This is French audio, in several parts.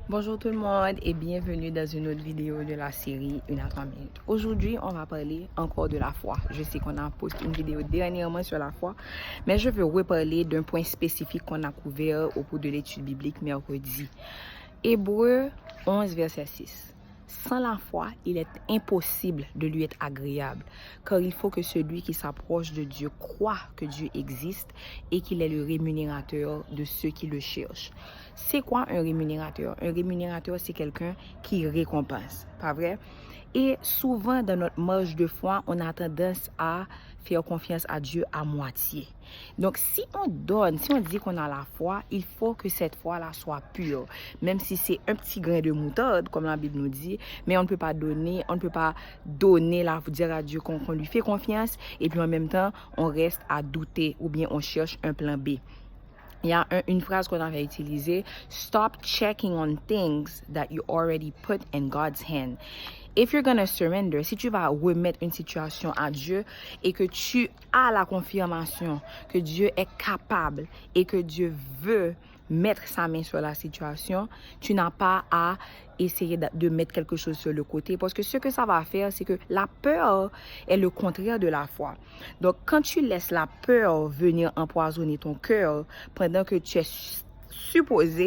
Bonjour tout le monde et bienvenue dans une autre vidéo de la série 1 à 3 minutes. Aujourd'hui, on va parler encore de la foi. Je sais qu'on a posté une vidéo dernièrement sur la foi, mais je veux reparler d'un point spécifique qu'on a couvert au cours de l'étude biblique mercredi. Hébreux 11, verset 6. Sans la foi, il est impossible de lui être agréable, car il faut que celui qui s'approche de Dieu croit que Dieu existe et qu'il est le rémunérateur de ceux qui le cherchent. C'est quoi un rémunérateur? Un rémunérateur, c'est quelqu'un qui récompense, pas vrai? Et souvent, dans notre marche de foi, on a tendance à faire confiance à Dieu à moitié. Donc, si on dit qu'on a la foi, il faut que cette foi-là soit pure. Même si c'est un petit grain de moutarde, comme la Bible nous dit, mais on ne peut pas donner là, vous dire à Dieu qu'on lui fait confiance, et puis en même temps, on reste à douter, ou bien on cherche un plan B. Il y a une phrase qu'on avait utilisée, stop checking on things that you already put in God's hand. If you're gonna surrender, si tu vas remettre une situation à Dieu et que tu as la confirmation que Dieu est capable et que Dieu veut mettre sa main sur la situation, tu n'as pas à essayer de mettre quelque chose sur le côté, parce que ce que ça va faire, c'est que la peur est le contraire de la foi. Donc, quand tu laisses la peur venir empoisonner ton cœur pendant que tu es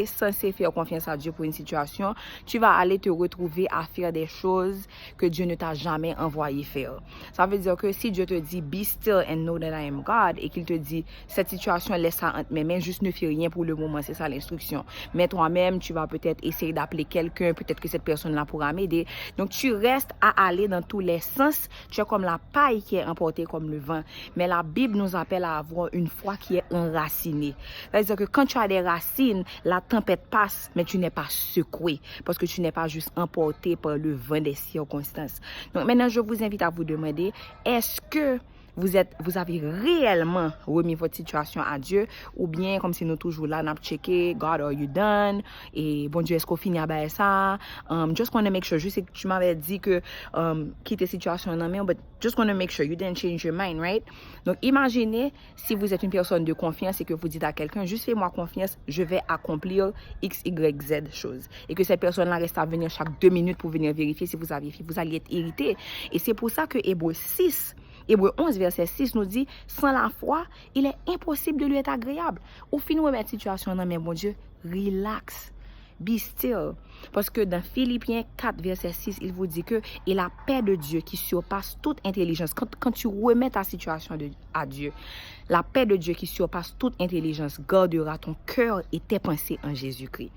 censé faire confiance à Dieu pour une situation, tu vas aller te retrouver à faire des choses que Dieu ne t'a jamais envoyé faire. Ça veut dire que si Dieu te dit be still and know that I am God, et qu'il te dit cette situation, laisse ça entre mes mains, juste ne fais rien pour le moment, c'est ça l'instruction. Mais toi-même, tu vas peut-être essayer d'appeler quelqu'un, peut-être que cette personne-là pourra m'aider. Donc tu restes à aller dans tous les sens, tu es comme la paille qui est emportée comme le vent. Mais la Bible nous appelle à avoir une foi qui est enracinée. C'est-à-dire que quand tu as des racines, la tempête passe, mais tu n'es pas secoué, parce que tu n'es pas juste emporté par le vent des circonstances. Donc maintenant, je vous invite à vous demander, est-ce que vous avez réellement remis votre situation à Dieu, ou bien comme si nous toujours là, nous checké, God, are you done? Et bon Dieu, est-ce qu'on finit à ça? Just want to make sure. Je sais que tu m'avais dit que quitter situation en main, but just want to make sure you didn't change your mind, right? Donc imaginez si vous êtes une personne de confiance et que vous dites à quelqu'un, juste fais-moi confiance, je vais accomplir X, Y, Z choses. Et que cette personne-là reste à venir chaque 2 minutes pour venir vérifier si vous avez fait, vous allez être irrité. Et c'est pour ça que Hébreux 11, verset 6 nous dit, sans la foi, il est impossible de lui être agréable. Au final, remettre situation dans mes bon Dieu, relax, be still. Parce que dans Philippiens 4, verset 6, il vous dit que et la paix de Dieu qui surpasse toute intelligence, quand tu remets ta situation à Dieu, la paix de Dieu qui surpasse toute intelligence gardera ton cœur et tes pensées en Jésus-Christ.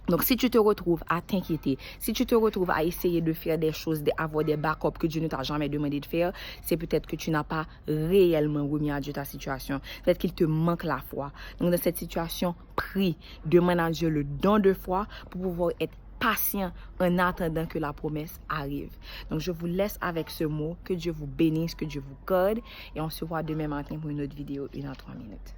Donc, si tu te retrouves à t'inquiéter, si tu te retrouves à essayer de faire des choses, d'avoir des backups que Dieu ne t'a jamais demandé de faire, c'est peut-être que tu n'as pas réellement remis à Dieu ta situation. Peut-être qu'il te manque la foi. Donc, dans cette situation, prie, demande à Dieu le don de foi pour pouvoir être patient en attendant que la promesse arrive. Donc, je vous laisse avec ce mot. Que Dieu vous bénisse, que Dieu vous garde. Et on se voit demain matin pour une autre vidéo, 1 à 3 minutes.